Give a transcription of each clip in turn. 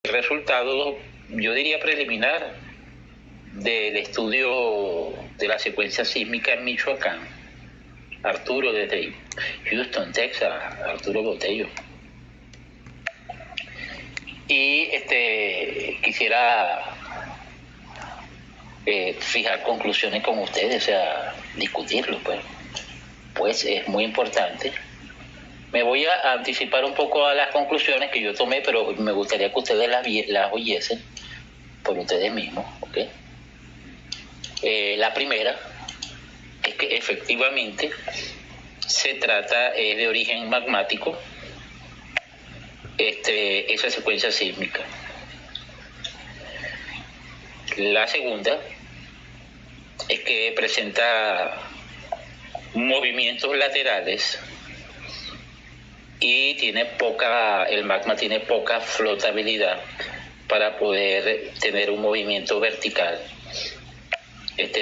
resultado, yo diría preliminar, del estudio de la secuencia sísmica en Michoacán. Arturo desde Houston, Texas, Arturo Botello. Y quisiera fijar conclusiones con ustedes, o sea, discutirlo, pues es muy importante. Me voy a anticipar un poco a las conclusiones que yo tomé, pero me gustaría que ustedes las oyesen por ustedes mismos, ¿ok? La primera es que efectivamente se trata de origen magmático, esa secuencia sísmica. La segunda es que presenta movimientos laterales y el magma tiene poca flotabilidad para poder tener un movimiento vertical.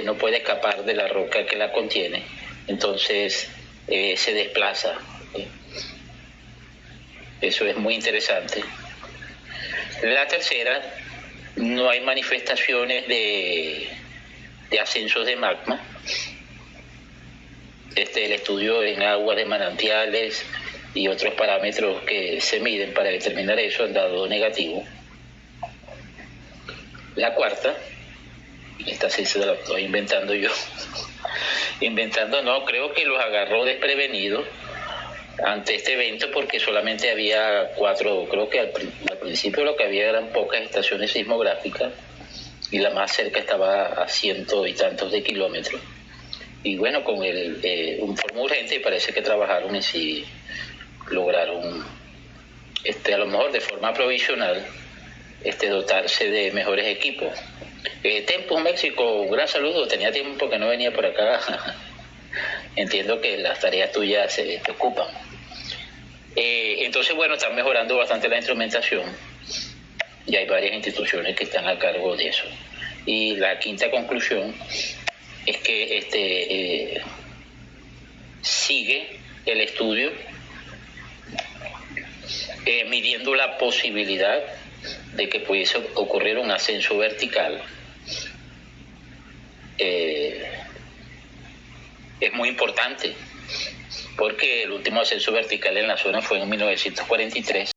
No puede escapar de la roca que la contiene, entonces se desplaza. Eso es muy interesante. La tercera, no hay manifestaciones de ascensos de magma. El estudio en aguas de manantiales y otros parámetros que se miden para determinar eso han dado negativo. La cuarta, esta sí se la estoy inventando yo. Inventando no, creo que los agarró desprevenidos ante este evento porque solamente había 4, creo que al principio lo que había eran pocas estaciones sismográficas y la más cerca estaba a 100 y tantos de kilómetros. Y bueno, con un informe urgente parece que trabajaron y sí lograron, a lo mejor de forma provisional, dotarse de mejores equipos. Tempus México, un gran saludo, tenía tiempo que no venía por acá. Entiendo que las tareas tuyas te ocupan. Entonces, bueno, están mejorando bastante la instrumentación y hay varias instituciones que están a cargo de eso. Y la quinta conclusión es que sigue el estudio midiendo la posibilidad de que pudiese ocurrir un ascenso vertical. Es muy importante porque el último ascenso vertical en la zona fue en 1943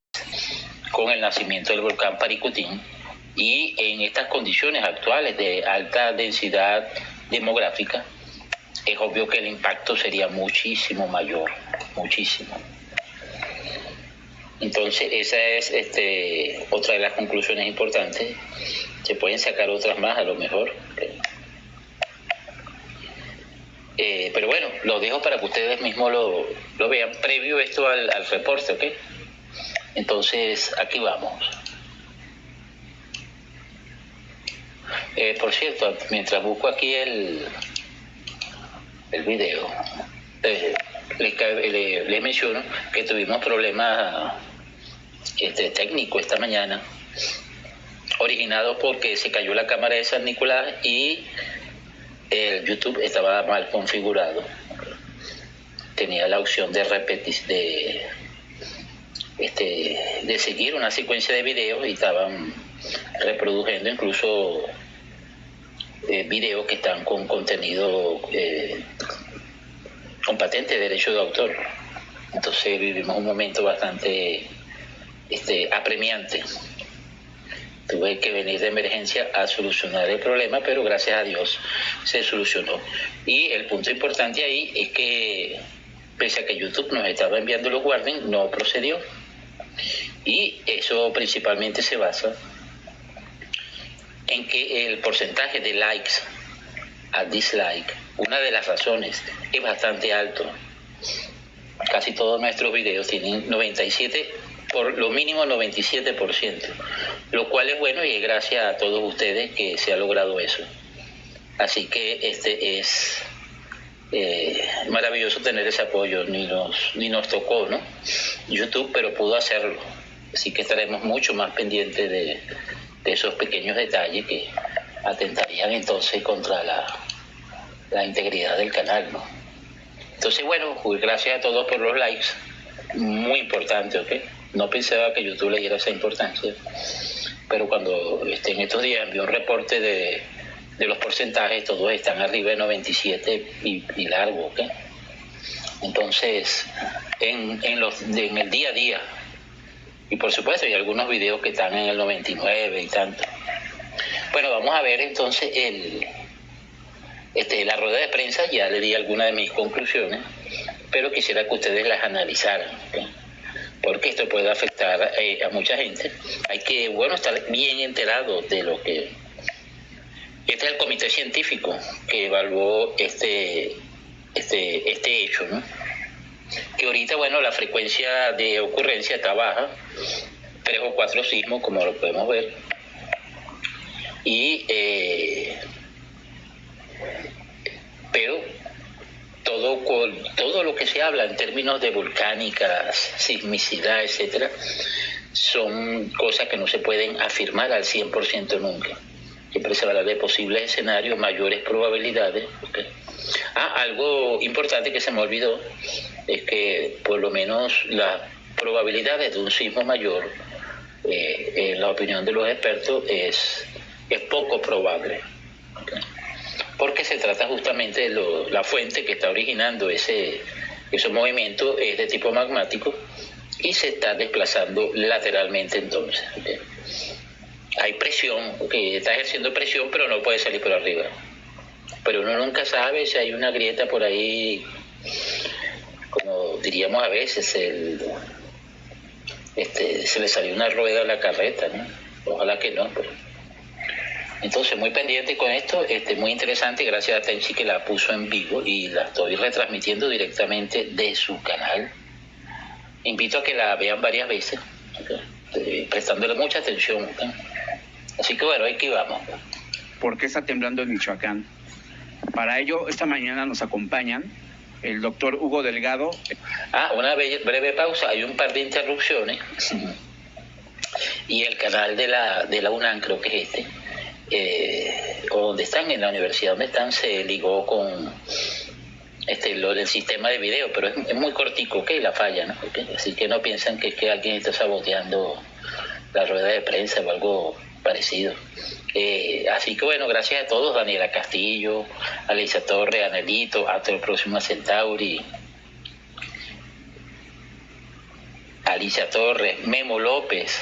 con el nacimiento del volcán Paricutín, y en estas condiciones actuales de alta densidad demográfica es obvio que el impacto sería muchísimo mayor, muchísimo. Entonces esa es otra de las conclusiones importantes. Se pueden sacar otras más a lo mejor, pero bueno, lo dejo para que ustedes mismos lo vean previo esto al reporte, ¿ok? Entonces aquí vamos. Por cierto, mientras busco aquí el video, les menciono que tuvimos problemas técnicos esta mañana, originados porque se cayó la cámara de San Nicolás y el YouTube estaba mal configurado. Tenía la opción de seguir una secuencia de videos y estaban reproduciendo incluso videos que están con contenido con patente de derecho de autor. Entonces vivimos un momento bastante apremiante. Tuve que venir de emergencia a solucionar el problema, pero gracias a Dios se solucionó. Y el punto importante ahí es que, pese a que YouTube nos estaba enviando los warnings, no procedió. Y eso principalmente se basa en que el porcentaje de likes a dislike, una de las razones, es bastante alto. Casi todos nuestros videos tienen 97%, por lo mínimo 97%, lo cual es bueno y es gracias a todos ustedes que se ha logrado eso. Así que es maravilloso tener ese apoyo. Ni nos tocó, ¿no?, YouTube, pero pudo hacerlo. Así que estaremos mucho más pendientes de esos pequeños detalles que atentarían entonces contra la integridad del canal, ¿no? Entonces, bueno, gracias a todos por los likes. Muy importante, ¿ok? No pensaba que YouTube le diera esa importancia. pero cuando en estos días envió un reporte de los porcentajes, todos están arriba de 97 y largo, ¿ok? Entonces, en el día a día, y por supuesto hay algunos videos que están en el 99 y tanto. Bueno, vamos a ver entonces la rueda de prensa. Ya le di algunas de mis conclusiones, pero quisiera que ustedes las analizaran, ¿okay? Porque esto puede afectar a mucha gente. Hay que, estar bien enterado de lo que... Este es el comité científico que evaluó este hecho, ¿no? Que ahorita, la frecuencia de ocurrencia está baja, 3 o 4 sismos, como lo podemos ver, pero todo lo que se habla en términos de volcánicas, sismicidad, etcétera, son cosas que no se pueden afirmar al 100% nunca. Siempre se habla de posibles escenarios, mayores probabilidades, ¿okay? Algo importante que se me olvidó es que por lo menos las probabilidades de un sismo mayor, en la opinión de los expertos, es poco probable, ¿okay? Porque se trata justamente de la fuente que está originando esos movimientos es de tipo magmático y se está desplazando lateralmente entonces, ¿okay? Hay presión, que está ejerciendo presión, pero no puede salir por arriba. Pero uno nunca sabe si hay una grieta por ahí, como diríamos a veces, se le salió una rueda a la carreta, ¿no? Ojalá que no, pero... Entonces, muy pendiente con esto, muy interesante, gracias a Tenchi que la puso en vivo y la estoy retransmitiendo directamente de su canal. Invito a que la vean varias veces, ¿okay? Prestándole mucha atención, ¿okay? Así que aquí vamos. ¿Por qué está temblando en Michoacán? Para ello, esta mañana nos acompañan el doctor Hugo Delgado. Una breve pausa, hay un par de interrupciones. Y el canal de la UNAM, creo que es o donde están, en la universidad donde están, se ligó con lo del sistema de video, pero es muy cortico, ¿ok? La falla, ¿no? ¿Okay? Así que no piensan que es que alguien está saboteando la rueda de prensa o algo parecido. Así que gracias a todos, Daniela Castillo, Alicia Torres, Anelito, hasta el próximo Centauri, Alicia Torres, Memo López,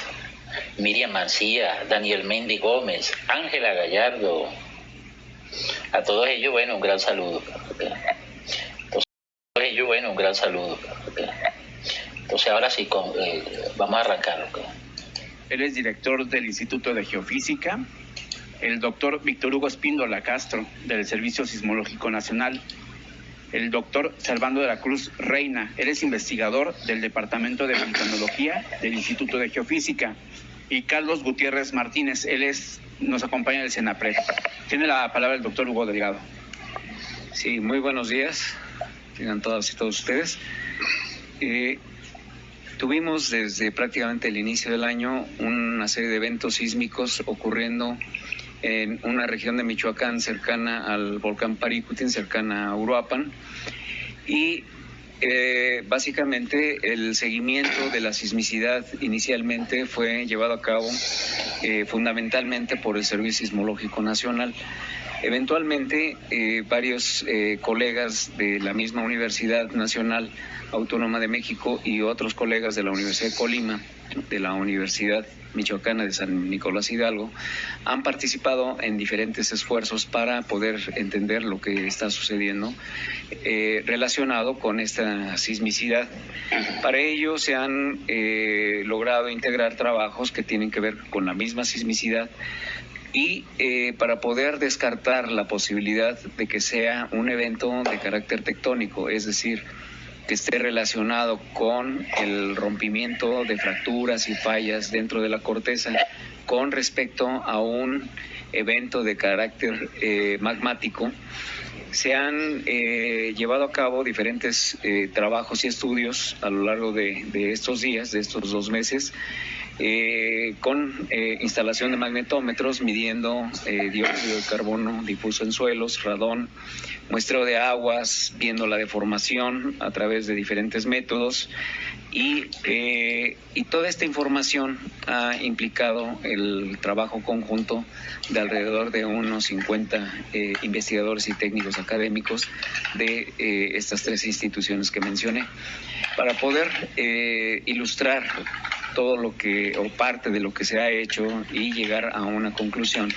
Miriam Mancía, Daniel Mendy Gómez, Ángela Gallardo, a todos ellos, un gran saludo. Un gran saludo. Entonces ahora sí, vamos a arrancar. Él es director del Instituto de Geofísica. El doctor Víctor Hugo Espíndola Castro, del Servicio Sismológico Nacional. El doctor Servando de la Cruz Reina, él es investigador del Departamento de Vulcanología del Instituto de Geofísica. Y Carlos Gutiérrez Martínez, nos acompaña del CENAPRED. Tiene la palabra el doctor Hugo Delgado. Sí, muy buenos días. Tengan todas y todos ustedes. Tuvimos desde prácticamente el inicio del año una serie de eventos sísmicos ocurriendo en una región de Michoacán cercana al volcán Paricutín, cercana a Uruapan, y básicamente el seguimiento de la sismicidad inicialmente fue llevado a cabo fundamentalmente por el Servicio Sismológico Nacional. Eventualmente, varios colegas de la misma Universidad Nacional Autónoma de México y otros colegas de la Universidad de Colima, de la Universidad Michoacana de San Nicolás Hidalgo, han participado en diferentes esfuerzos para poder entender lo que está sucediendo relacionado con esta sismicidad. Para ello se han logrado integrar trabajos que tienen que ver con la misma sismicidad y para poder descartar la posibilidad de que sea un evento de carácter tectónico, es decir, que esté relacionado con el rompimiento de fracturas y fallas dentro de la corteza con respecto a un evento de carácter magmático. Se han llevado a cabo diferentes trabajos y estudios a lo largo de estos días, de estos 2 meses, con instalación de magnetómetros midiendo dióxido de carbono difuso en suelos, radón, muestreo de aguas, viendo la deformación a través de diferentes métodos y toda esta información ha implicado el trabajo conjunto de alrededor de unos 50 investigadores y técnicos académicos de estas tres instituciones que mencioné para poder ilustrar todo lo que o parte de lo que se ha hecho y llegar a una conclusión.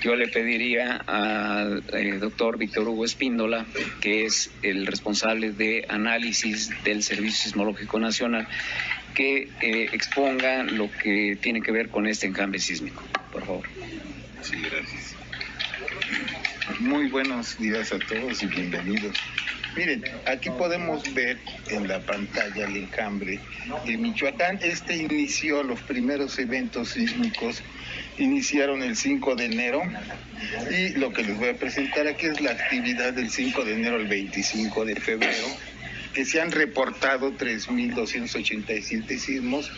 Yo le pediría al doctor Víctor Hugo Espíndola, que es el responsable de análisis del Servicio Sismológico Nacional, que exponga lo que tiene que ver con este encambre sísmico, por favor. Sí, gracias. Muy buenos días a todos y bienvenidos. Miren, aquí podemos ver en la pantalla el encambre de Michoacán. Inició los primeros eventos sísmicos, iniciaron el 5 de enero y lo que les voy a presentar aquí es la actividad del 5 de enero al 25 de febrero, que se han reportado 3.287 sismos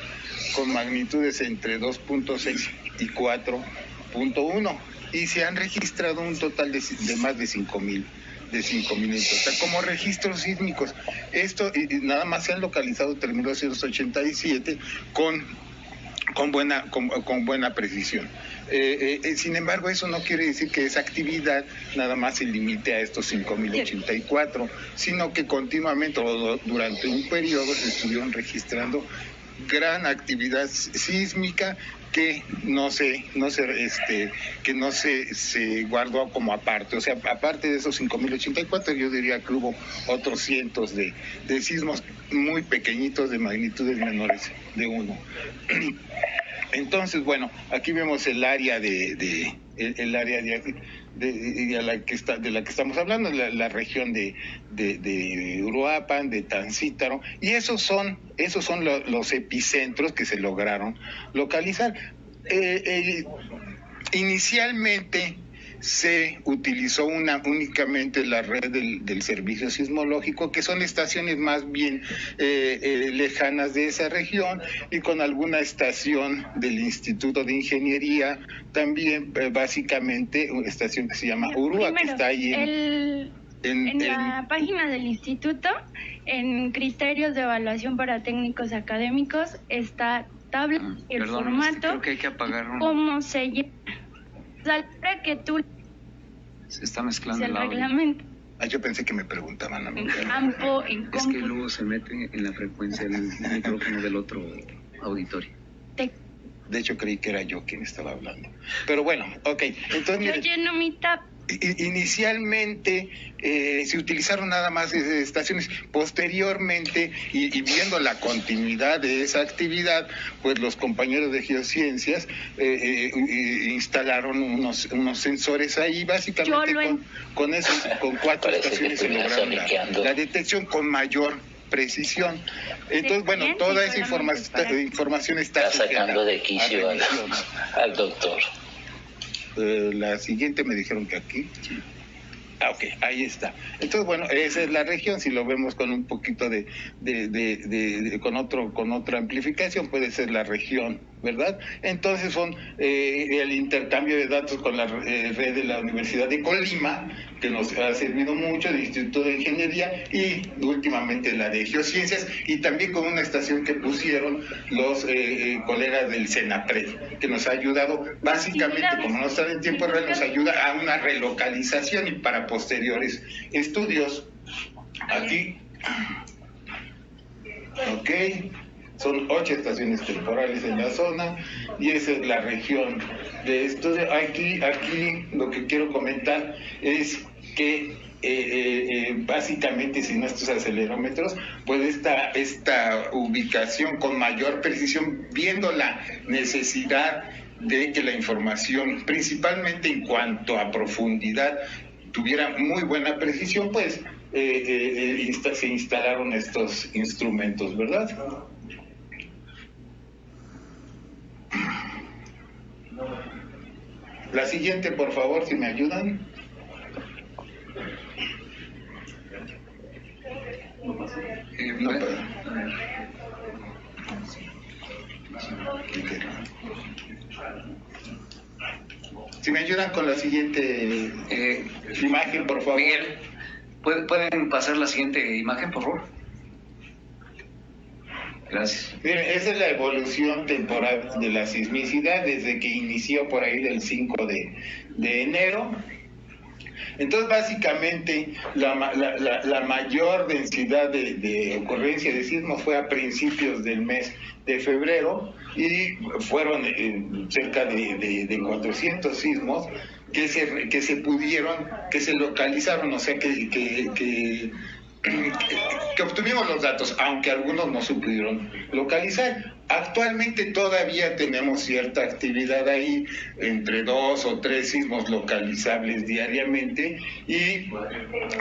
con magnitudes entre 2.6 y 4.1 y se han registrado un total de más de 5.000 en total como registros sísmicos. Esto y nada más se han localizado 3.287 con buena precisión. Sin embargo, eso no quiere decir que esa actividad nada más se limite a estos 5.084, sino que continuamente o durante un periodo se estuvieron registrando gran actividad sísmica que no se guardó como aparte. O sea, aparte de esos 5.084, yo diría que hubo otros cientos de sismos muy pequeñitos de magnitudes menores de 1. Entonces, bueno, aquí vemos el área de la que estamos hablando, la región de Uruapan, de Tancítaro, y esos son los epicentros que se lograron localizar. Inicialmente se utilizó únicamente la red del servicio sismológico, que son estaciones más bien lejanas de esa región, y con alguna estación del Instituto de Ingeniería, también básicamente una estación que se llama Urúa, que está ahí en la página del instituto, en criterios de evaluación para técnicos académicos, está tabla, el formato, creo que hay que apagar cómo se llena. Para que tú se está mezclando el el audio. reglamento. Yo pensé que me preguntaban a mí. En campo, en Es que luego se mete en la frecuencia del micrófono del otro auditorio. De hecho, creí que era yo quien estaba hablando. Pero bueno, ok. Entonces, yo lleno mi tab. Inicialmente se utilizaron nada más estaciones. Posteriormente, y viendo la continuidad de esa actividad, pues los compañeros de geociencias instalaron unos sensores ahí, básicamente con 4 estaciones se lograron la detección con mayor precisión. Entonces, bueno, toda esa información está sacando de quicio al doctor. La siguiente me dijeron que aquí. Ok, ahí está. Entonces, bueno, esa es la región. Si lo vemos con un poquito con otra amplificación, puede ser la región, ¿verdad? Entonces son el intercambio de datos con la red de la Universidad de Colima, que nos ha servido mucho, el Instituto de Ingeniería, y últimamente la de Geociencias, y también con una estación que pusieron los colegas del CENAPRED, que nos ha ayudado, básicamente, como no están en tiempo real, nos ayuda a una relocalización y para posteriores estudios. Aquí, ok, son 8 estaciones temporales en la zona y esa es la región de estudio. Aquí lo que quiero comentar es que básicamente sin estos acelerómetros, pues esta ubicación con mayor precisión, viendo la necesidad de que la información, principalmente en cuanto a profundidad, tuviera muy buena precisión, pues se instalaron estos instrumentos, ¿verdad? La siguiente, por favor, si me ayudan. Si me ayudan con la siguiente imagen, por favor. Miguel, ¿pueden pasar la siguiente imagen, por favor? Gracias. Miren, esa es la evolución temporal de la sismicidad desde que inició por ahí del 5 de enero. Entonces, básicamente, la mayor densidad de ocurrencia de sismos fue a principios del mes de febrero y fueron cerca de 400 sismos que se localizaron, o sea, que obtuvimos los datos, aunque algunos no se pudieron localizar. Actualmente todavía tenemos cierta actividad ahí, entre 2 o 3 sismos localizables diariamente, y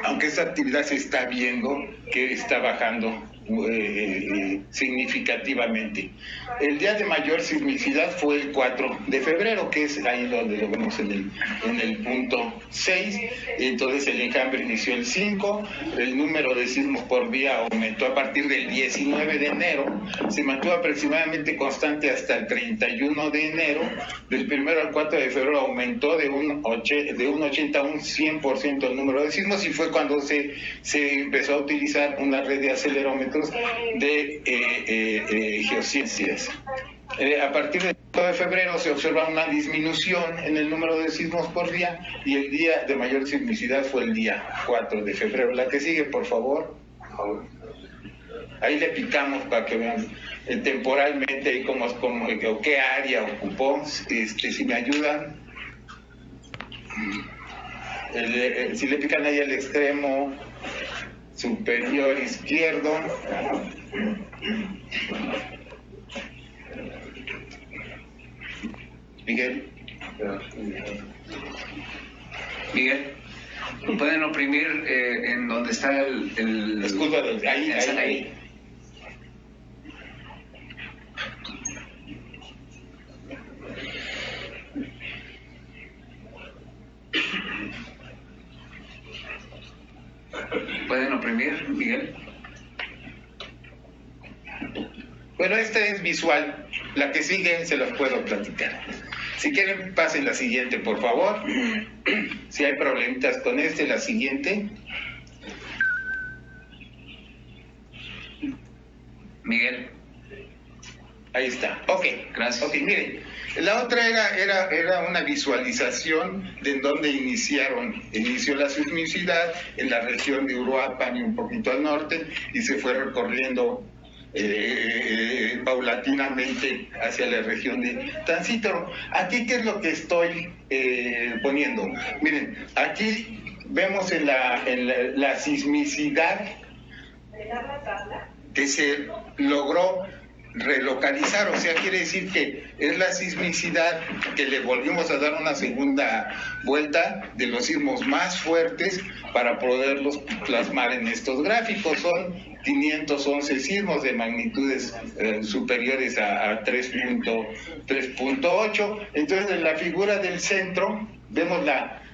aunque esa actividad se está viendo que está bajando significativamente. El día de mayor sismicidad fue el 4 de febrero, que es ahí donde lo vemos en el punto 6. Entonces el enjambre inició el 5, el número de sismos por día aumentó a partir del 19 de enero, se mantuvo aproximadamente constante hasta el 31 de enero, del 1 al 4 de febrero aumentó de un 80 a un 100% el número de sismos, y fue cuando se empezó a utilizar una red de acelerómetros de geociencias. A partir del 4 de febrero se observa una disminución en el número de sismos por día, y el día de mayor sismicidad fue el día 4 de febrero. La que sigue, por favor. Ahí le picamos para que vean temporalmente qué área ocupó. Si me ayudan, si le pican ahí al extremo superior izquierdo, Miguel, ¿pueden oprimir en donde está el escudo? Ahí. ¿Pueden oprimir, Miguel? Bueno, esta es visual. La que sigue se las puedo platicar. Si quieren, pasen la siguiente, por favor. Si hay problemitas con la siguiente. Miguel. Ahí está. Ok, gracias. Ok, miren. La otra era una visualización de en donde inició la sismicidad, en la región de Uruapan y un poquito al norte, y se fue recorriendo paulatinamente hacia la región de Tancítaro. Aquí, ¿qué es lo que estoy poniendo? Miren, aquí vemos en la sismicidad que se logró relocalizar, o sea, quiere decir que es la sismicidad que le volvimos a dar una segunda vuelta de los sismos más fuertes para poderlos plasmar en estos gráficos. Son 511 sismos de magnitudes superiores a 3.8. Entonces, en la figura del centro vemos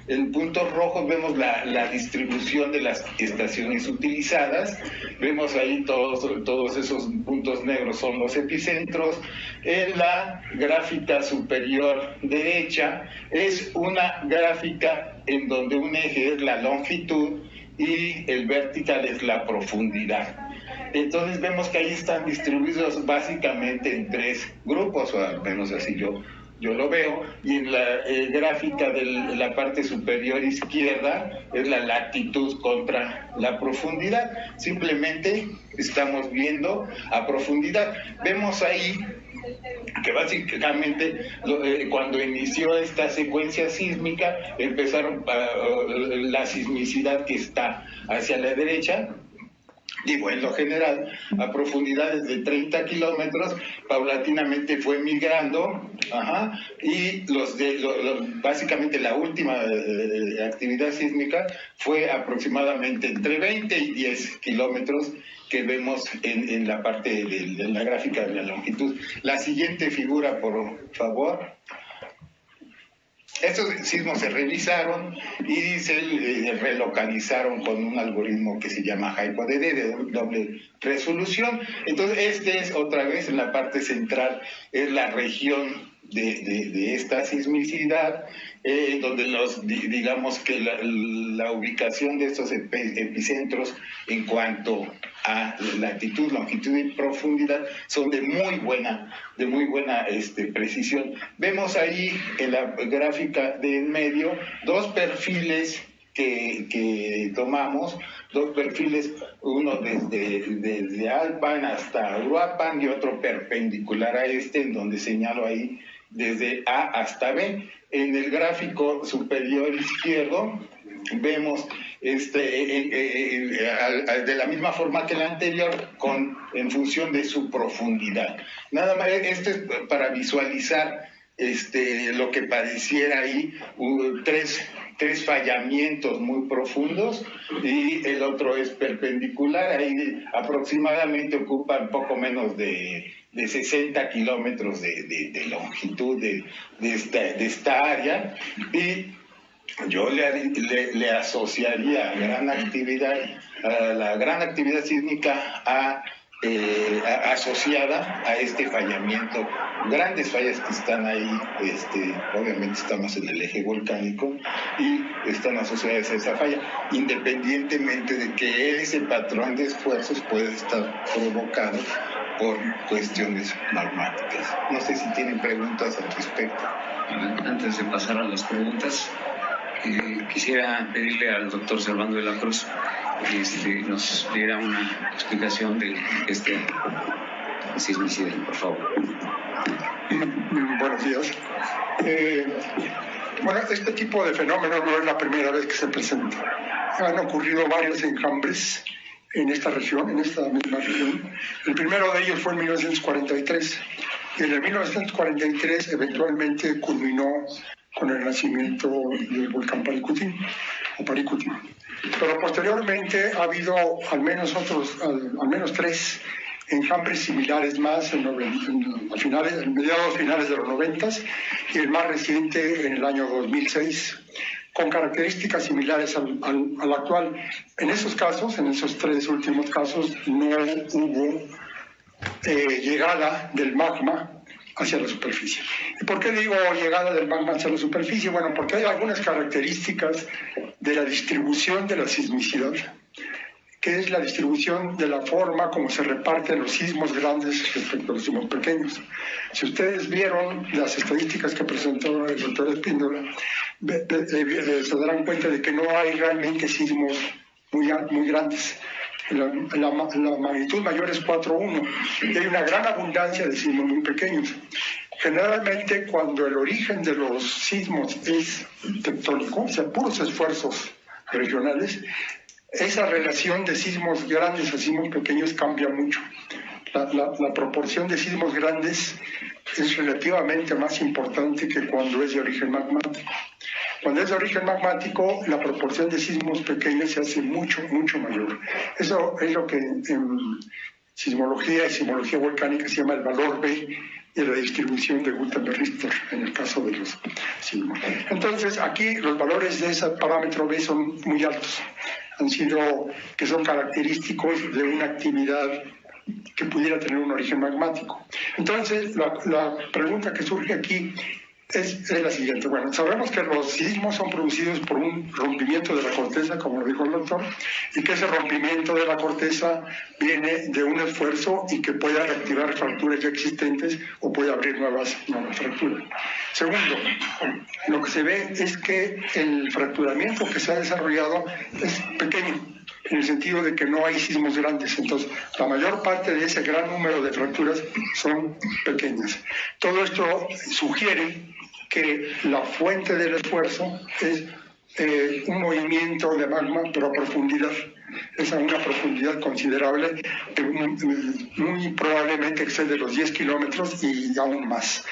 en puntos rojos vemos la distribución de las estaciones utilizadas. Vemos ahí todos esos puntos negros son los epicentros. En la gráfica superior derecha es una gráfica en donde un eje es la longitud y el vertical es la profundidad. Entonces vemos que ahí están distribuidos básicamente en 3 grupos, o al menos así yo lo veo, y en la gráfica de la parte superior izquierda es la latitud contra la profundidad. Simplemente estamos viendo a profundidad. Vemos ahí que básicamente cuando inició esta secuencia sísmica empezaron la sismicidad que está hacia la derecha. Digo, en lo general, a profundidades de 30 kilómetros, paulatinamente fue migrando, y básicamente la última actividad sísmica fue aproximadamente entre 20 y 10 kilómetros que vemos en la parte de la gráfica de la longitud. La siguiente figura, por favor. Estos sismos se revisaron y se relocalizaron con un algoritmo que se llama HypoDD, de doble resolución. Entonces, este es otra vez en la parte central, es la región de esta sismicidad, donde digamos que la ubicación de estos epicentros en cuanto a latitud, longitud y profundidad son de muy buena precisión. Vemos ahí en la gráfica de en medio dos perfiles que tomamos, dos perfiles, uno desde Alpan hasta Uruapan y otro perpendicular a en donde señalo ahí desde A hasta B. En el gráfico superior izquierdo vemos de la misma forma que el anterior, en función de su profundidad. Nada más, esto es para visualizar lo que pareciera ahí, tres fallamientos muy profundos, y el otro es perpendicular, ahí aproximadamente ocupa un poco menos de 60 kilómetros de longitud de esta área, y yo le asociaría la gran actividad sísmica asociada a este fallamiento, grandes fallas que están ahí, obviamente estamos en el eje volcánico y están asociadas a esa falla, independientemente de que ese patrón de esfuerzos puede estar provocado por cuestiones magmáticas. No sé si tienen preguntas al respecto. Antes de pasar a las preguntas, quisiera pedirle al doctor Servando de la Cruz nos diera una explicación de este sismicidad, por favor. Buenos días. Bueno, este tipo de fenómenos no es la primera vez que se presenta. Han ocurrido varios enjambres en esta región, en esta misma región. El primero de ellos fue en 1943, y en el 1943 eventualmente culminó con el nacimiento del volcán Paricutín, o Paricutín. Pero posteriormente ha habido al menos tres enjambres similares más en mediados finales de los 90, y el más reciente en el año 2006, con características similares al actual. En esos casos, en esos tres últimos casos, no hubo llegada del magma hacia la superficie. ¿Y por qué digo llegada del magma hacia la superficie? Bueno, porque hay algunas características de la distribución de la sismicidad, que es la distribución de la forma como se reparten los sismos grandes respecto a los sismos pequeños. Si ustedes vieron las estadísticas que presentó el doctor Espíndola, se darán cuenta de que no hay realmente sismos muy grandes. La magnitud mayor es 4.1 y hay una gran abundancia de sismos muy pequeños. Generalmente, cuando el origen de los sismos es tectónico, o sea, puros esfuerzos regionales, esa relación de sismos grandes a sismos pequeños cambia mucho. La proporción de sismos grandes es relativamente más importante que cuando es de origen magmático. Cuando es de origen magmático, la proporción de sismos pequeños se hace mucho mayor. Eso es lo que en sismología y sismología volcánica se llama el valor B de la distribución de Gutenberg-Richter en el caso de los sismos. Entonces, aquí los valores de ese parámetro B son muy altos. Que son característicos de una actividad que pudiera tener un origen magmático. Entonces, la pregunta que surge aquí es la siguiente. Bueno, sabemos que los sismos son producidos por un rompimiento de la corteza, como lo dijo el doctor, y que ese rompimiento de la corteza viene de un esfuerzo y que puede reactivar fracturas ya existentes o puede abrir nuevas fracturas. Segundo, lo que se ve es que el fracturamiento que se ha desarrollado es pequeño, en el sentido de que no hay sismos grandes. Entonces, la mayor parte de ese gran número de fracturas son pequeñas. Todo esto sugiere que la fuente del esfuerzo es un movimiento de magma, pero a profundidad. Es a una profundidad considerable, que muy probablemente excede los 10 kilómetros y aún más.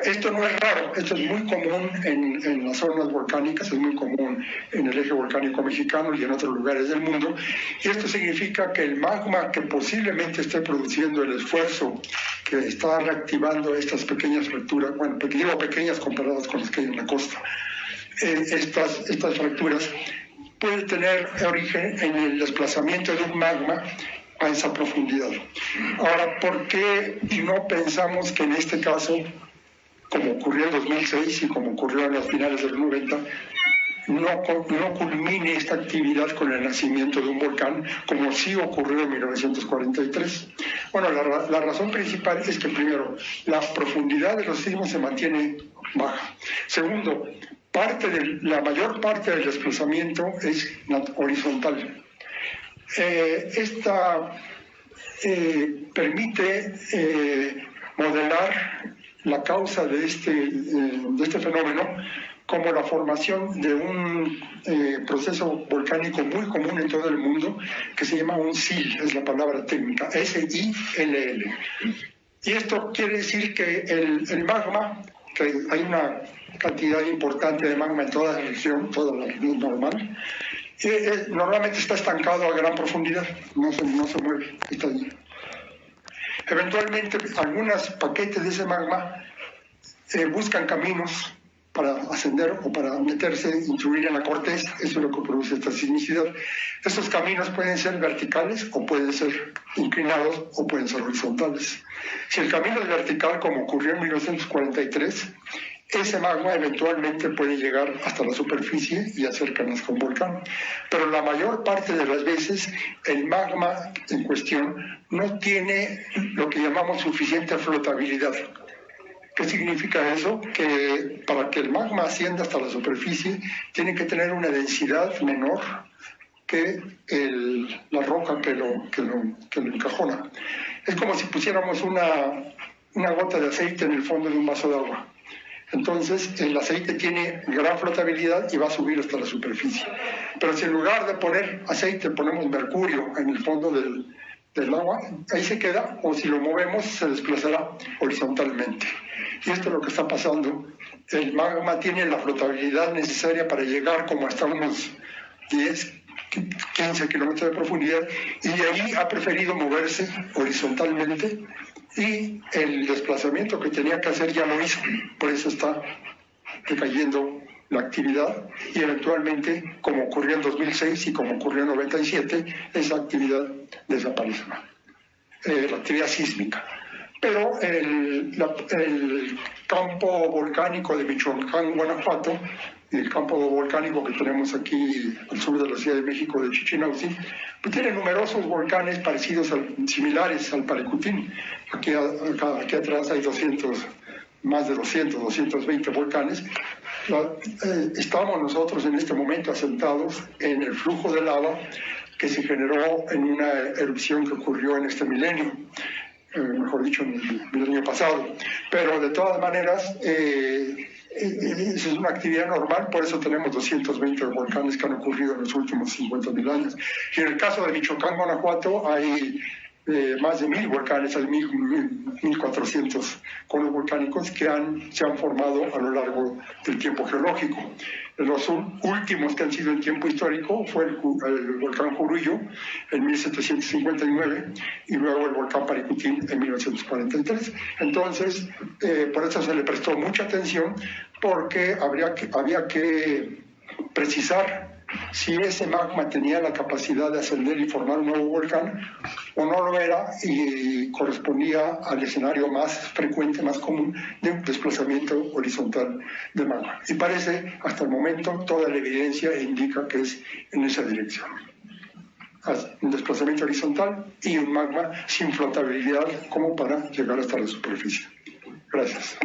Esto no es raro, esto es muy común en las zonas volcánicas, es muy común en el eje volcánico mexicano y en otros lugares del mundo. Y esto significa que el magma que posiblemente esté produciendo el esfuerzo que está reactivando estas pequeñas fracturas, bueno, digo pequeñas comparadas con las que hay en la costa, estas fracturas puede tener origen en el desplazamiento de un magma a esa profundidad. Ahora, ¿por qué no pensamos que en este caso, como ocurrió en 2006 y como ocurrió en las finales del 90, no culmine esta actividad con el nacimiento de un volcán, como sí ocurrió en 1943? Bueno, la razón principal es que, primero, la profundidad de los sismos se mantiene baja. Segundo, la mayor parte del desplazamiento es horizontal. Esta permite modelar la causa de este fenómeno como la formación de un proceso volcánico muy común en todo el mundo que se llama un SIL, es la palabra técnica, SILL. Y esto quiere decir que el magma, que hay una cantidad importante de magma en toda la región normal, normalmente está estancado a gran profundidad, no se mueve, está allí. Eventualmente, algunos paquetes de ese magma buscan caminos para ascender o para meterse, intruir en la corteza. Eso es lo que produce esta sismicidad. Estos caminos pueden ser verticales o pueden ser inclinados o pueden ser horizontales. Si el camino es vertical, como ocurrió en 1943, ese magma eventualmente puede llegar hasta la superficie y hacer canas con volcán. Pero la mayor parte de las veces el magma en cuestión no tiene lo que llamamos suficiente flotabilidad. ¿Qué significa eso? Que para que el magma ascienda hasta la superficie tiene que tener una densidad menor que la roca que lo encajona. Es como si pusiéramos una gota de aceite en el fondo de un vaso de agua. Entonces el aceite tiene gran flotabilidad y va a subir hasta la superficie. Pero si en lugar de poner aceite ponemos mercurio en el fondo del agua, ahí se queda, o si lo movemos se desplazará horizontalmente. Y esto es lo que está pasando. El magma tiene la flotabilidad necesaria para llegar como hasta unos 10, 15 kilómetros de profundidad, y de ahí ha preferido moverse horizontalmente, y el desplazamiento que tenía que hacer ya lo hizo. Por eso está decayendo la actividad, y eventualmente, como ocurrió en 2006 y como ocurrió en 97, esa actividad desaparecerá, la actividad sísmica. Pero el campo volcánico de Michoacán, Guanajuato, y el campo volcánico que tenemos aquí al sur de la Ciudad de México, de Chichinauhtzin, pues tiene numerosos volcanes similares al Paricutín. Aquí atrás hay más de 220 volcanes. Estamos nosotros en este momento asentados en el flujo de lava que se generó en una erupción que ocurrió en este milenio, mejor dicho, en el milenio pasado. Pero de todas maneras, es una actividad normal, por eso tenemos 220 volcanes que han ocurrido en los últimos 50.000 años. Y en el caso de Michoacán, Guanajuato, hay más de 1.000 volcanes, hay 1.400 conos volcánicos que se han formado a lo largo del tiempo geológico. Los últimos que han sido en tiempo histórico fue el volcán Jurullo en 1759 y luego el volcán Paricutín en 1943. Entonces, por eso se le prestó mucha atención, porque había que precisar si ese magma tenía la capacidad de ascender y formar un nuevo volcán o no lo era, y correspondía al escenario más frecuente, más común, de un desplazamiento horizontal de magma. Y parece, hasta el momento, toda la evidencia indica que es en esa dirección. Un desplazamiento horizontal y un magma sin flotabilidad como para llegar hasta la superficie. Gracias.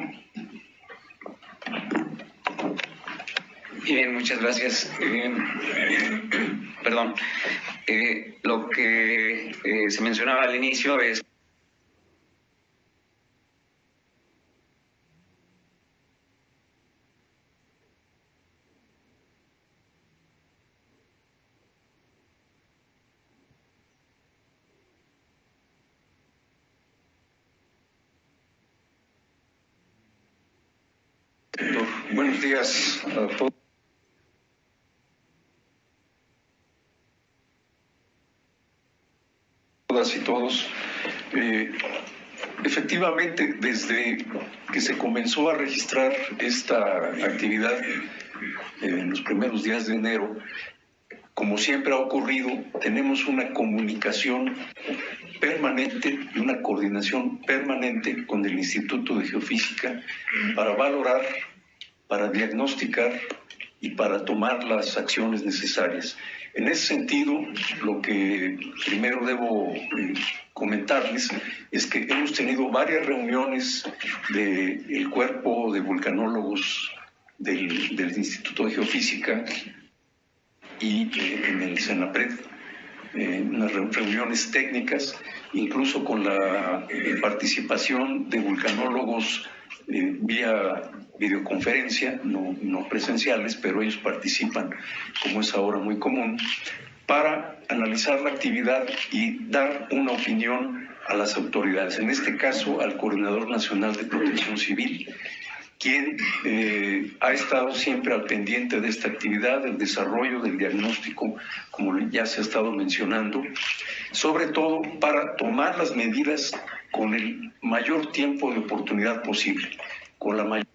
Bien, muchas gracias. Perdón. Lo que se mencionaba al inicio es Buenos días a todas y todos. Efectivamente, desde que se comenzó a registrar esta actividad en los primeros días de enero, como siempre ha ocurrido, tenemos una comunicación permanente y una coordinación permanente con el Instituto de Geofísica para valorar, para diagnosticar y para tomar las acciones necesarias. En ese sentido, lo que primero debo comentarles es que hemos tenido varias reuniones del cuerpo de vulcanólogos del Instituto de Geofísica y en el CENAPRED, unas reuniones técnicas, incluso con la participación de vulcanólogos vía videoconferencia, no presenciales, pero ellos participan, como es ahora muy común, para analizar la actividad y dar una opinión a las autoridades, en este caso al Coordinador Nacional de Protección Civil, quien ha estado siempre al pendiente de esta actividad, del desarrollo, del diagnóstico, como ya se ha estado mencionando, sobre todo para tomar las medidas con el mayor tiempo de oportunidad posible, con la mayor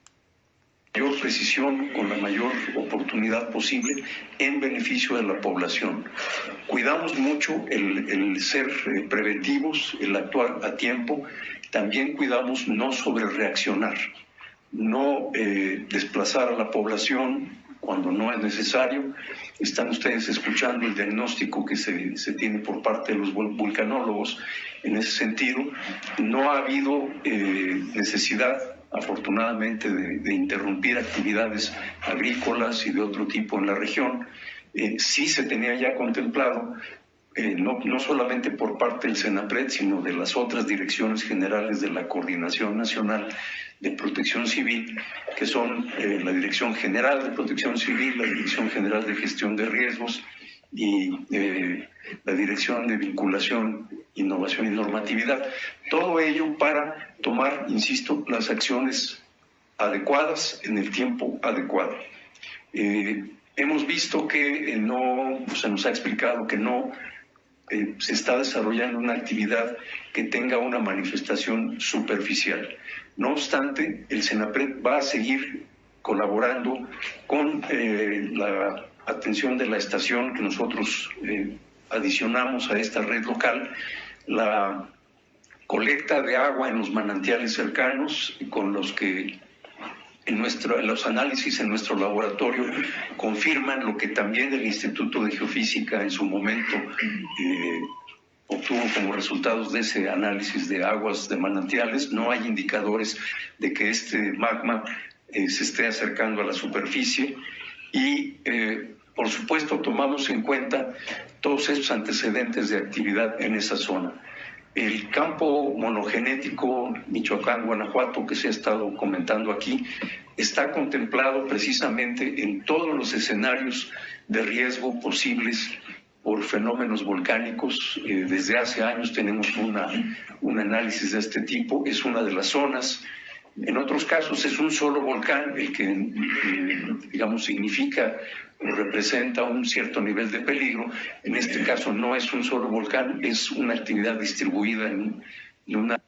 precisión, con la mayor oportunidad posible en beneficio de la población. Cuidamos mucho el ser preventivos, el actuar a tiempo, también cuidamos no sobrereaccionar, no desplazar a la población cuando no es necesario. Están ustedes escuchando el diagnóstico que se tiene por parte de los vulcanólogos. En ese sentido, no ha habido necesidad, afortunadamente, de interrumpir actividades agrícolas y de otro tipo en la región. Sí se tenía ya contemplado, no solamente por parte del CENAPRED, sino de las otras direcciones generales de la Coordinación Nacional de Protección Civil, que son la Dirección General de Protección Civil, la Dirección General de Gestión de Riesgos y la Dirección de Vinculación, Innovación y Normatividad. Todo ello para tomar, insisto, las acciones adecuadas en el tiempo adecuado. Hemos visto que se nos ha explicado que no se está desarrollando una actividad que tenga una manifestación superficial. No obstante, el CENAPRED va a seguir colaborando con la atención de la estación que nosotros adicionamos a esta red local, la colecta de agua en los manantiales cercanos, con los que los análisis en nuestro laboratorio confirman lo que también el Instituto de Geofísica en su momento obtuvo como resultados de ese análisis de aguas de manantiales. No hay indicadores de que este magma se esté acercando a la superficie y, por supuesto, tomamos en cuenta todos esos antecedentes de actividad en esa zona. El campo monogenético Michoacán-Guanajuato, que se ha estado comentando aquí, está contemplado precisamente en todos los escenarios de riesgo posibles por fenómenos volcánicos. Desde hace años tenemos un análisis de este tipo. Es una de las zonas. En otros casos es un solo volcán el que, digamos, significa o representa un cierto nivel de peligro. En este caso no es un solo volcán, es una actividad distribuida en una...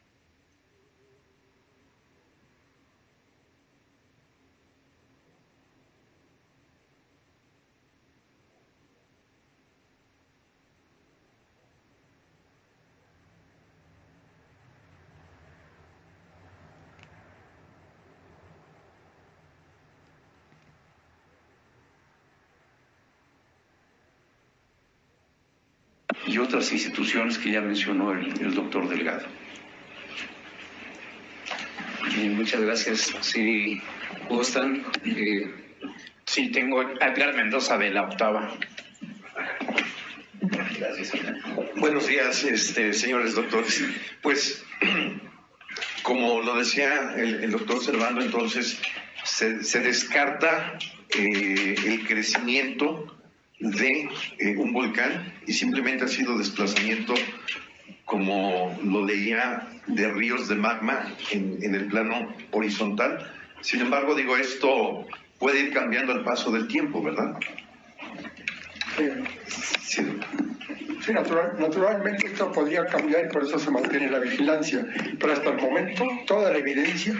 y otras instituciones que ya mencionó el doctor Delgado. Muchas gracias. Si gustan. Sí, tengo Edgar Mendoza de la Octava. Gracias. Buenos días, señores doctores. Pues, como lo decía el doctor Servando, entonces se descarta el crecimiento de un volcán y simplemente ha sido desplazamiento, como lo leía, de ríos de magma en el plano horizontal Sin embargo, digo, esto puede ir cambiando al paso del tiempo, ¿verdad? Sí, naturalmente esto podría cambiar y por eso se mantiene la vigilancia. Pero hasta el momento toda la evidencia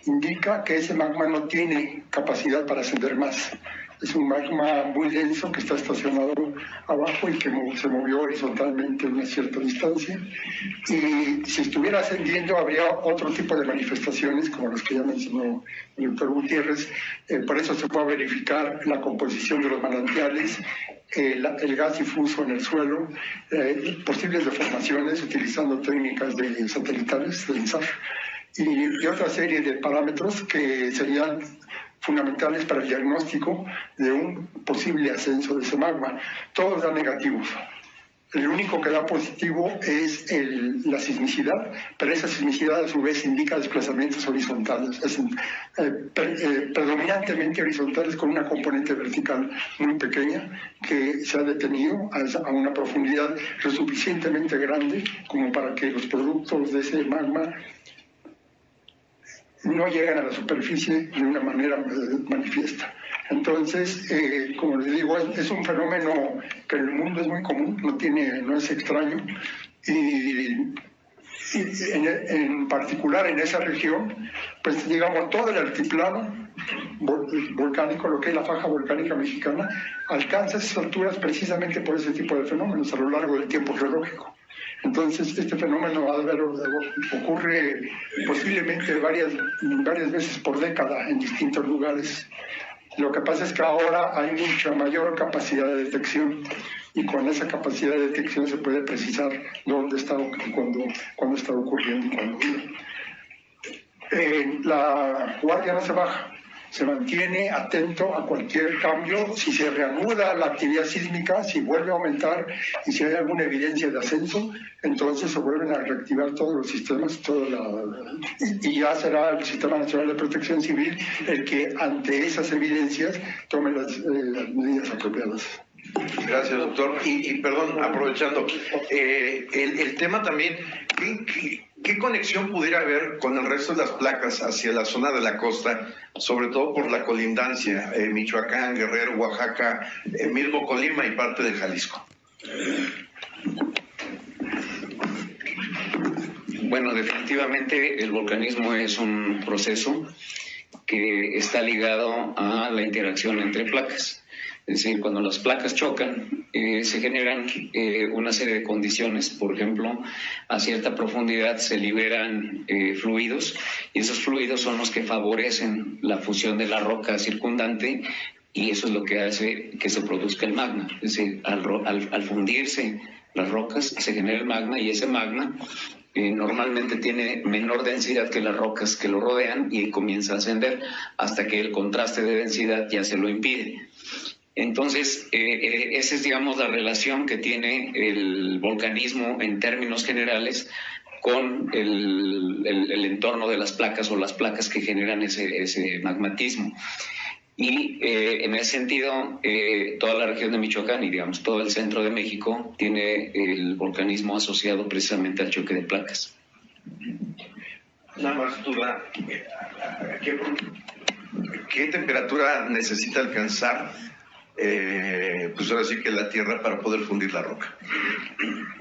indica que ese magma no tiene capacidad para ascender más. Es un magma muy denso que está estacionado abajo y que se movió horizontalmente a una cierta distancia. Y si estuviera ascendiendo habría otro tipo de manifestaciones, como las que ya mencionó el doctor Gutiérrez. Por eso se puede verificar la composición de los manantiales, el gas difuso en el suelo, posibles deformaciones utilizando técnicas satelitales de INSAR y otra serie de parámetros que serían fundamentales para el diagnóstico de un posible ascenso de ese magma. Todos dan negativos. El único que da positivo es la sismicidad, pero esa sismicidad a su vez indica desplazamientos horizontales, predominantemente horizontales con una componente vertical muy pequeña que se ha detenido a una profundidad lo suficientemente grande como para que los productos de ese magma no llegan a la superficie de una manera manifiesta. Entonces, como les digo, es un fenómeno que en el mundo es muy común, no es extraño, y en particular en esa región, pues digamos todo el altiplano volcánico, lo que es la faja volcánica mexicana, alcanza esas alturas precisamente por ese tipo de fenómenos a lo largo del tiempo geológico. Entonces, este fenómeno ocurre posiblemente varias veces por década en distintos lugares. Lo que pasa es que ahora hay mucha mayor capacidad de detección y con esa capacidad de detección se puede precisar dónde está, cuándo está ocurriendo y cuándo no. La guardia no se baja. Se mantiene atento a cualquier cambio, si se reanuda la actividad sísmica, si vuelve a aumentar y si hay alguna evidencia de ascenso, entonces se vuelven a reactivar todos los sistemas, y ya será el Sistema Nacional de Protección Civil el que ante esas evidencias tome las medidas apropiadas. Gracias, doctor. Y perdón, aprovechando, el tema también, ¿qué conexión pudiera haber con el resto de las placas hacia la zona de la costa, sobre todo por la colindancia, Michoacán, Guerrero, Oaxaca, mismo Colima y parte de Jalisco? Bueno, definitivamente el volcanismo es un proceso que está ligado a la interacción entre placas. Es decir, cuando las placas chocan, se generan una serie de condiciones. Por ejemplo, a cierta profundidad se liberan fluidos y esos fluidos son los que favorecen la fusión de la roca circundante y eso es lo que hace que se produzca el magma. Es decir, al fundirse las rocas se genera el magma y ese magma normalmente tiene menor densidad que las rocas que lo rodean y comienza a ascender hasta que el contraste de densidad ya se lo impide. Entonces, esa es, digamos, la relación que tiene el volcanismo en términos generales con el entorno de las placas o las placas que generan ese magmatismo. Y en ese sentido, toda la región de Michoacán y, digamos, todo el centro de México tiene el volcanismo asociado precisamente al choque de placas. Nada más duda, ¿qué temperatura necesita alcanzar pues ahora sí que la tierra para poder fundir la roca?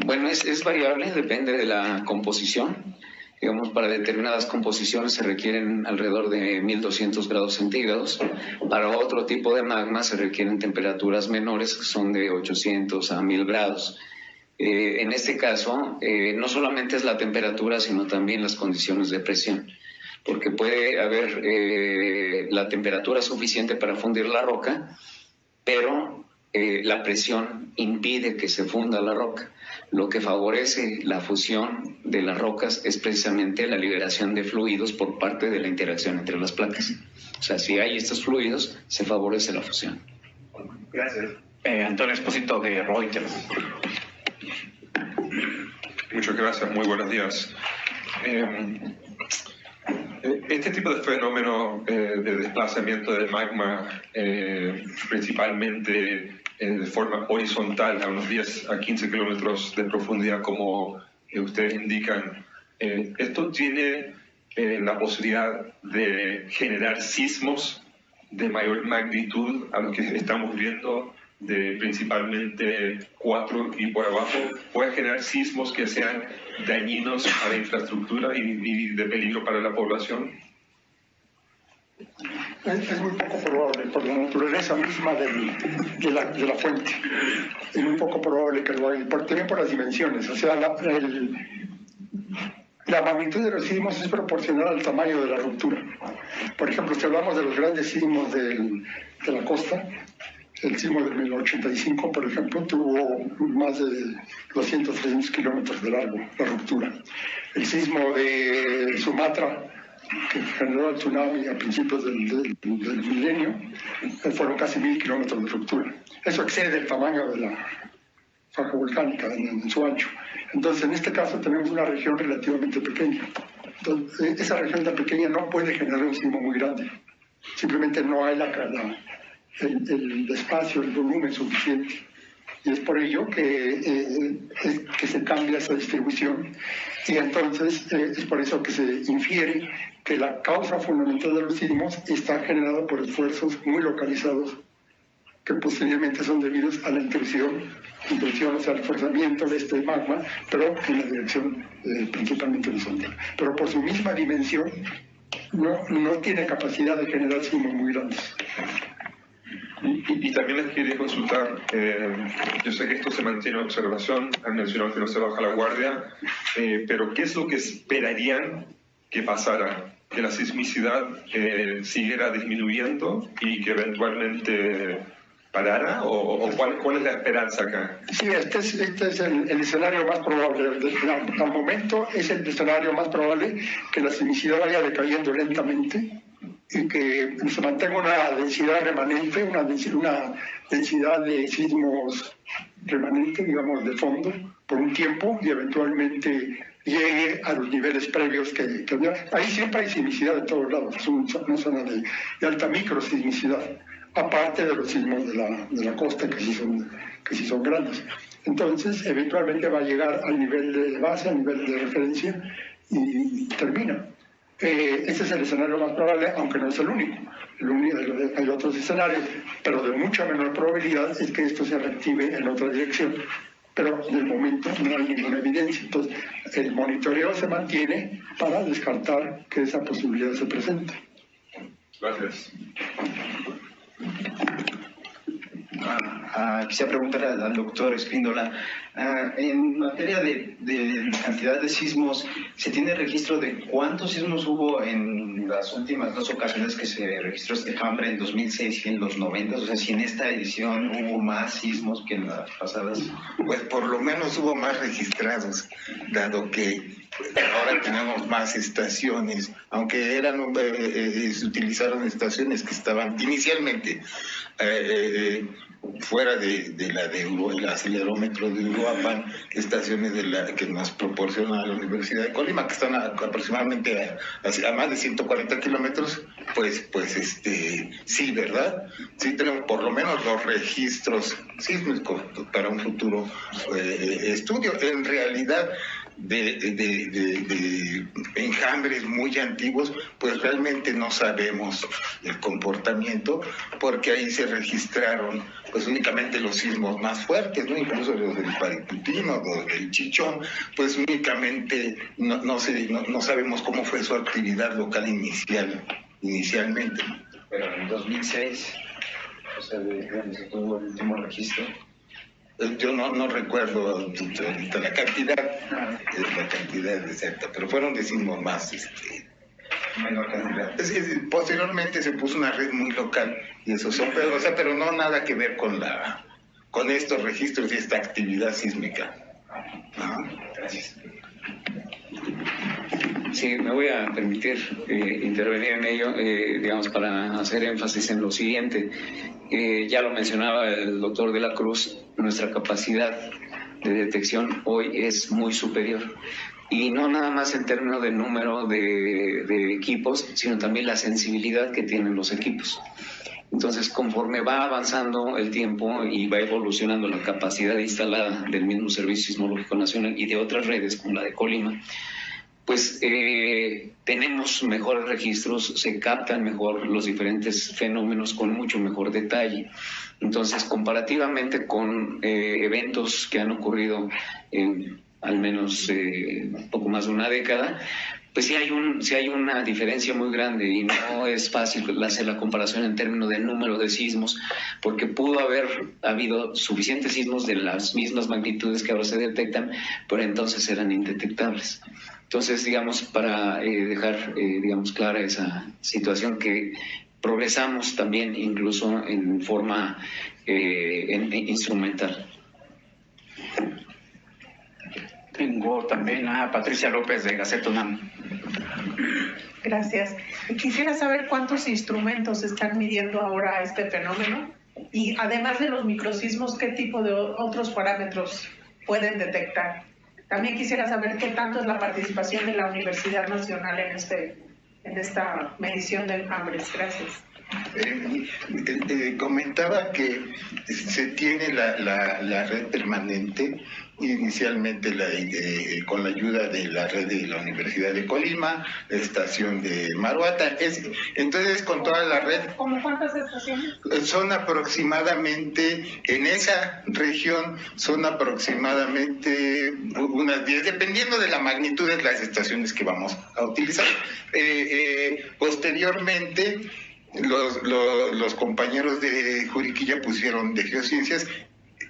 Bueno, es variable, depende de la composición. Digamos, para determinadas composiciones se requieren alrededor de 1200 grados centígrados. Para otro tipo de magma se requieren temperaturas menores, que son de 800 a 1000 grados. En este caso, no solamente es la temperatura, sino también las condiciones de presión, porque puede haber la temperatura suficiente para fundir la roca, pero la presión impide que se funda la roca. Lo que favorece la fusión de las rocas es precisamente la liberación de fluidos por parte de la interacción entre las placas. O sea, si hay estos fluidos, se favorece la fusión. Gracias. Antonio Espósito de Reuters. Muchas gracias, muy buenos días. Este tipo de fenómeno de desplazamiento del magma, principalmente de forma horizontal, a unos 10 a 15 kilómetros de profundidad, como ustedes indican, ¿esto tiene la posibilidad de generar sismos de mayor magnitud a lo que estamos viendo, de principalmente 4 y por abajo, puede generar sismos que sean dañinos a la infraestructura y de peligro para la población? Es muy poco probable, por la naturaleza misma de la fuente. Es muy poco probable que lo haga, también por las dimensiones. O sea, la magnitud de los sismos es proporcional al tamaño de la ruptura. Por ejemplo, si hablamos de los grandes sismos de la costa, el sismo del 1985, por ejemplo, tuvo más de 200-300 kilómetros de largo, la ruptura. El sismo de Sumatra, que generó el tsunami a principios del milenio, fueron casi 1000 kilómetros de ruptura. Eso excede el tamaño de la faja volcánica en su ancho. Entonces, en este caso tenemos una región relativamente pequeña. Entonces, esa región tan pequeña no puede generar un sismo muy grande. Simplemente no hay el espacio, el volumen suficiente. Y es por ello que se cambia esa distribución. Y entonces es por eso que se infiere que la causa fundamental de los sismos está generada por esfuerzos muy localizados que posteriormente son debidos a la intrusión, o sea, el forzamiento de este magma, pero en la dirección principalmente horizontal. Pero por su misma dimensión no tiene capacidad de generar sismos muy grandes. Y también les quería consultar, yo sé que esto se mantiene en observación, han mencionado que no se baja la guardia, pero ¿qué es lo que esperarían que pasara? ¿Que la sismicidad siguiera disminuyendo y que eventualmente parara? ¿O cuál es la esperanza acá? Sí, este es el escenario más probable. Al momento es el escenario más probable, que la sismicidad vaya decayendo lentamente y que se mantenga una densidad remanente, una densidad de sismos remanente, digamos, de fondo, por un tiempo, y eventualmente llegue a los niveles previos que había. Ahí siempre hay sismicidad de todos lados, es una zona de alta microsismicidad, aparte de los sismos de la costa, que sí son grandes. Entonces, eventualmente va a llegar al nivel de base, al nivel de referencia, y termina. Ese es el escenario más probable, aunque no es el único. Hay otros escenarios, pero de mucha menor probabilidad es que esto se reactive en otra dirección. Pero de momento no hay ninguna evidencia. Entonces, el monitoreo se mantiene para descartar que esa posibilidad se presente. Gracias. Quisiera preguntar al doctor Espíndola, en materia de cantidad de sismos, ¿se tiene registro de cuántos sismos hubo en las últimas 2 ocasiones que se registró este hambre, en 2006 y en los 90? O sea, si en esta edición hubo más sismos que en las pasadas. Pues por lo menos hubo más registrados, dado que ahora tenemos más estaciones, aunque se utilizaron estaciones que estaban inicialmente fuera del acelerómetro de Uruapan, estaciones que nos proporciona la Universidad de Colima, que están aproximadamente a más de 140 kilómetros, pues sí, ¿verdad? Sí tenemos por lo menos los registros sísmicos para un futuro estudio. En realidad, de enjambres muy antiguos, pues realmente no sabemos el comportamiento, porque ahí se registraron pues únicamente los sismos más fuertes, ¿no? Incluso los del Pariputino, los del Chichón, pues únicamente no sabemos cómo fue su actividad local inicialmente. Pero en 2006, o sea, donde se tuvo el último registro. Yo no recuerdo ahorita la cantidad exacta, pero fueron de sismos más menor cantidad. Posteriormente se puso una red muy local y eso pero no nada que ver con estos registros y esta actividad sísmica. Gracias. Sí, me voy a permitir intervenir en ello, digamos, para hacer énfasis en lo siguiente. Ya lo mencionaba el doctor de la Cruz, nuestra capacidad de detección hoy es muy superior. Y no nada más en términos de número de equipos, sino también la sensibilidad que tienen los equipos. Entonces, conforme va avanzando el tiempo y va evolucionando la capacidad instalada del mismo Servicio Sismológico Nacional y de otras redes como la de Colima, pues tenemos mejores registros, se captan mejor los diferentes fenómenos con mucho mejor detalle. Entonces, comparativamente con eventos que han ocurrido en al menos poco más de una década, pues sí hay una diferencia muy grande y no es fácil hacer la comparación en términos de número de sismos, porque pudo haber habido suficientes sismos de las mismas magnitudes que ahora se detectan, pero entonces eran indetectables. Entonces, digamos, para dejar, clara esa situación, que progresamos también incluso en forma instrumental. Tengo también a Patricia López de Gaceta UNAM. Gracias. Quisiera saber cuántos instrumentos están midiendo ahora este fenómeno y además de los microsismos, ¿qué tipo de otros parámetros pueden detectar? También quisiera saber qué tanto es la participación de la Universidad Nacional en esta medición de enjambres. Gracias. Comentaba que se tiene la red permanente, inicialmente con la ayuda de la red de la Universidad de Colima, la estación de Maruata. Entonces, con toda la red... ¿Cómo cuántas estaciones? Son aproximadamente, en esa región, son aproximadamente unas 10, dependiendo de la magnitud de las estaciones que vamos a utilizar. Posteriormente, los compañeros de Juriquilla pusieron de Geociencias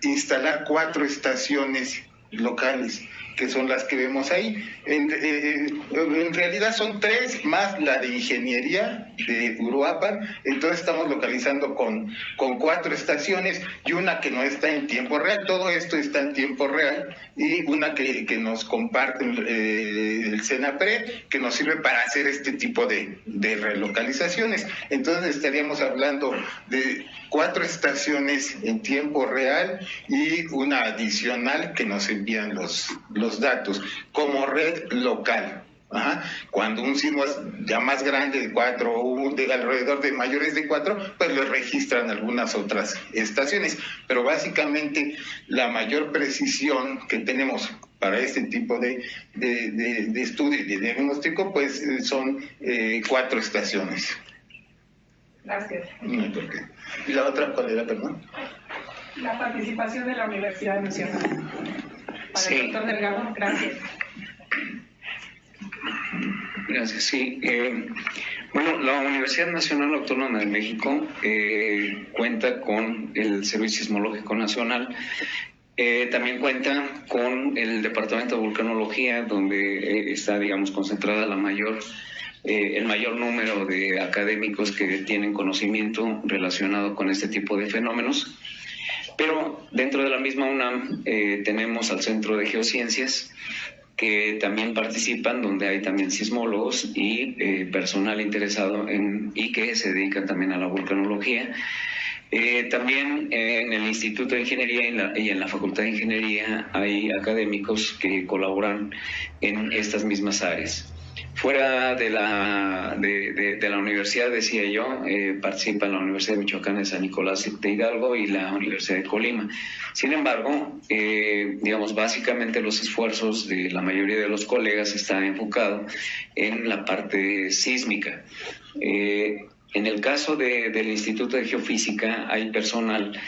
instalar 4 estaciones locales, que son las que vemos ahí. En realidad son 3 más la de ingeniería de Uruapan. Entonces estamos localizando con 4 estaciones y una que no está en tiempo real. Todo esto está en tiempo real, y una que nos comparte el CENAPRED, que nos sirve para hacer este tipo de relocalizaciones. Entonces estaríamos hablando de 4 estaciones en tiempo real y una adicional que nos envían los datos como red local. Cuando un sismo es ya más grande de 4 o de alrededor de mayores de 4, pues lo registran algunas otras estaciones. Pero básicamente la mayor precisión que tenemos para este tipo de estudio y de diagnóstico, pues son 4 estaciones. Gracias. No, ¿por qué? ¿Y la otra cuál era, perdón? La participación de la Universidad Nacional. Para sí. El doctor Delgado, gracias. Gracias, sí. Bueno, la Universidad Nacional Autónoma de México cuenta con el Servicio Sismológico Nacional. También cuenta con el Departamento de Vulcanología, donde está, digamos, concentrada el mayor número de académicos que tienen conocimiento relacionado con este tipo de fenómenos. Pero dentro de la misma UNAM tenemos al Centro de Geociencias, que también participan, donde hay también sismólogos y personal interesado y que se dedican también a la vulcanología. También en el Instituto de Ingeniería y en la Facultad de Ingeniería hay académicos que colaboran en estas mismas áreas. Fuera de la universidad, decía yo, participan la Universidad de Michoacán de San Nicolás de Hidalgo y la Universidad de Colima. Sin embargo, digamos, básicamente los esfuerzos de la mayoría de los colegas están enfocados en la parte sísmica. En el caso del Instituto de Geofísica hay personal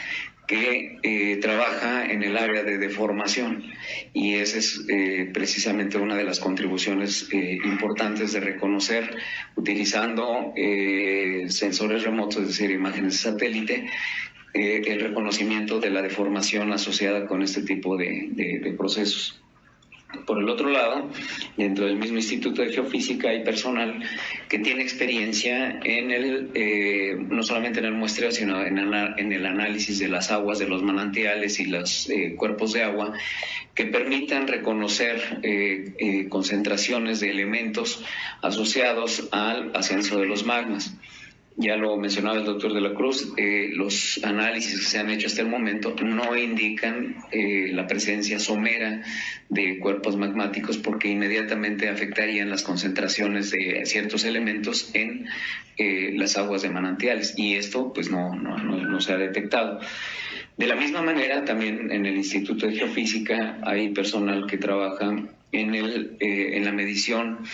que trabaja en el área de deformación, y esa es precisamente una de las contribuciones importantes de reconocer, utilizando sensores remotos, es decir, imágenes de satélite, el reconocimiento de la deformación asociada con este tipo de procesos. Por el otro lado, dentro del mismo Instituto de Geofísica hay personal que tiene experiencia en no solamente en el muestreo, sino en el análisis de las aguas, de los manantiales y los cuerpos de agua, que permitan reconocer concentraciones de elementos asociados al ascenso de los magmas. Ya lo mencionaba el doctor de la Cruz, los análisis que se han hecho hasta el momento no indican la presencia somera de cuerpos magmáticos, porque inmediatamente afectarían las concentraciones de ciertos elementos en las aguas de manantiales, y esto pues no se ha detectado. De la misma manera, también en el Instituto de Geofísica hay personal que trabaja en la medición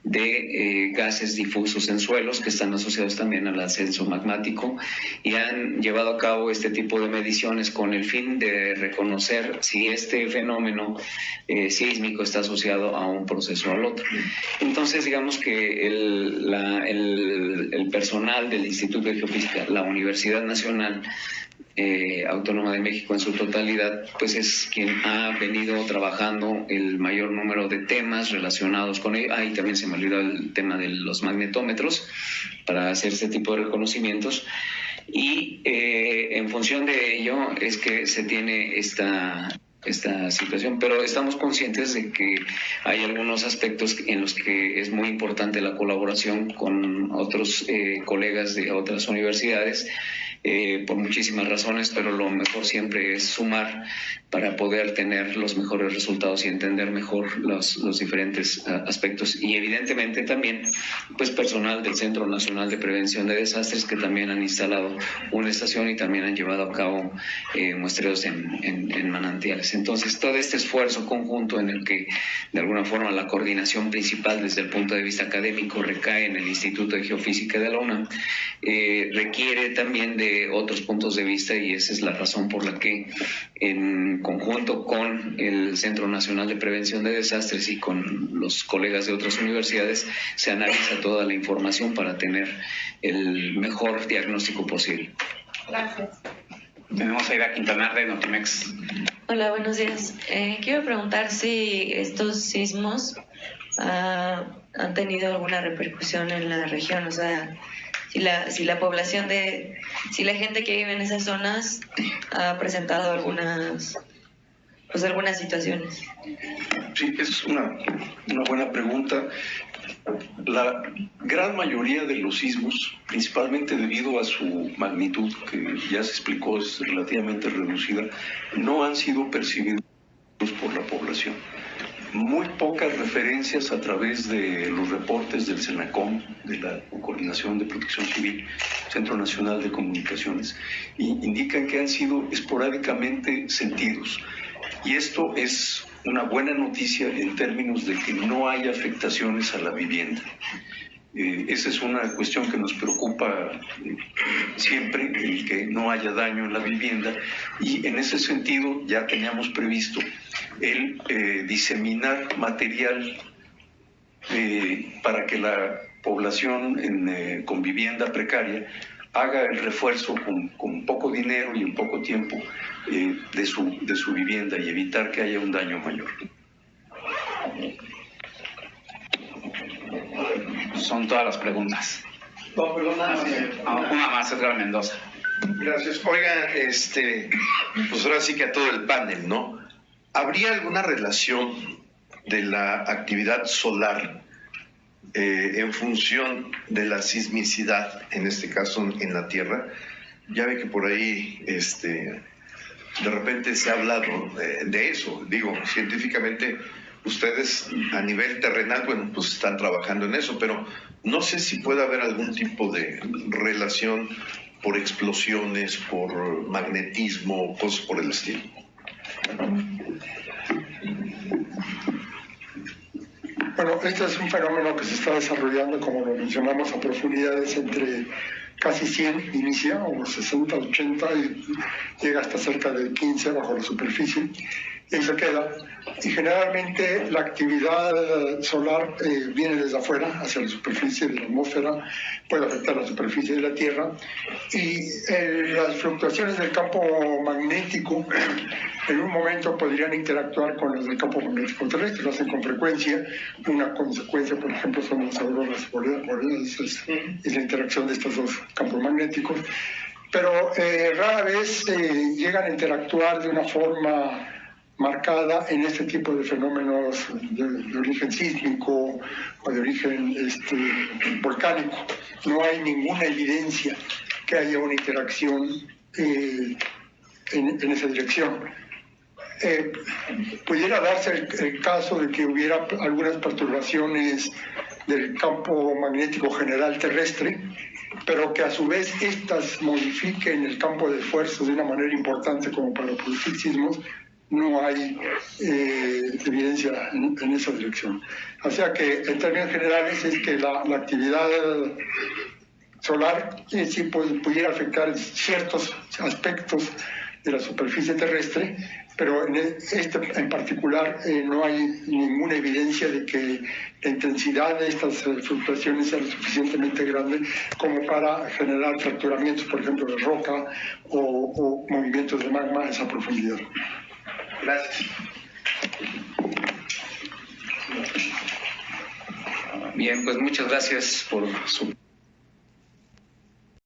de gases difusos en suelos que están asociados también al ascenso magmático, y han llevado a cabo este tipo de mediciones con el fin de reconocer si este fenómeno sísmico está asociado a un proceso o al otro. Entonces, digamos que el personal del Instituto de Geofísica, la Universidad Nacional Autónoma de México en su totalidad, pues es quien ha venido trabajando el mayor número de temas relacionados con ello. Y también se me olvidó el tema de los magnetómetros para hacer este tipo de reconocimientos, y en función de ello es que se tiene esta situación, pero estamos conscientes de que hay algunos aspectos en los que es muy importante la colaboración con otros colegas de otras universidades, por muchísimas razones, pero lo mejor siempre es sumar para poder tener los mejores resultados y entender mejor los diferentes aspectos. Y evidentemente también pues personal del Centro Nacional de Prevención de Desastres, que también han instalado una estación y también han llevado a cabo muestreos en manantiales. Entonces, todo este esfuerzo conjunto en el que de alguna forma la coordinación principal desde el punto de vista académico recae en el Instituto de Geofísica de la UNAM, requiere también de otros puntos de vista, y esa es la razón por la que en conjunto con el Centro Nacional de Prevención de Desastres y con los colegas de otras universidades se analiza toda la información para tener el mejor diagnóstico posible. Gracias. Tenemos a Ida Quintanar de Notimex. Hola, buenos días. Quiero preguntar si estos sismos han tenido alguna repercusión en la región, o sea, si la población si la gente que vive en esas zonas ha presentado algunas situaciones. Sí, es una buena pregunta. La gran mayoría de los sismos, principalmente debido a su magnitud, que ya se explicó es relativamente reducida, no han sido percibidos por la población. Muy pocas referencias a través de los reportes del CENACOM, de la Coordinación de Protección Civil, Centro Nacional de Comunicaciones, indican que han sido esporádicamente sentidos. Y esto es una buena noticia en términos de que no hay afectaciones a la vivienda. Esa es una cuestión que nos preocupa siempre, el que no haya daño en la vivienda, y en ese sentido ya teníamos previsto el diseminar material para que la población con vivienda precaria haga el refuerzo con poco dinero y en poco tiempo de su vivienda, y evitar que haya un daño mayor. Son todas las preguntas. No, perdona. Una más, Edgar Mendoza. Gracias. Oiga, pues ahora sí que a todo el panel, ¿no? ¿Habría alguna relación de la actividad solar en función de la sismicidad, en este caso en la Tierra? Ya ve que por ahí, de repente se ha hablado de eso. Digo, científicamente ustedes a nivel terrenal, bueno, pues están trabajando en eso, pero no sé si puede haber algún tipo de relación por explosiones, por magnetismo, cosas por el estilo. Bueno, este es un fenómeno que se está desarrollando, como lo mencionamos, a profundidades entre casi 100 inicia, o 60, 80, y llega hasta cerca de 15 bajo la superficie, y ahí se queda. Y generalmente la actividad solar viene desde afuera, hacia la superficie de la atmósfera, puede afectar la superficie de la Tierra, y las fluctuaciones del campo magnético en un momento podrían interactuar con las del campo magnético terrestre, lo hacen con frecuencia. Una consecuencia, por ejemplo, son las auroras boreales, es la interacción de estos dos campos magnéticos, pero rara vez llegan a interactuar de una forma marcada en este tipo de fenómenos de origen sísmico o de origen volcánico. No hay ninguna evidencia que haya una interacción en esa dirección. Pudiera darse el caso de que hubiera algunas perturbaciones del campo magnético general terrestre, pero que a su vez estas modifiquen el campo de esfuerzo de una manera importante como para producir sismos. no hay evidencia en esa dirección. O sea que en términos generales es que la actividad solar sí pudiera afectar ciertos aspectos de la superficie terrestre, pero en particular no hay ninguna evidencia de que la intensidad de estas fluctuaciones sea lo suficientemente grande como para generar fracturamientos, por ejemplo, de roca o movimientos de magma a esa profundidad. Gracias. Bien, pues muchas gracias por su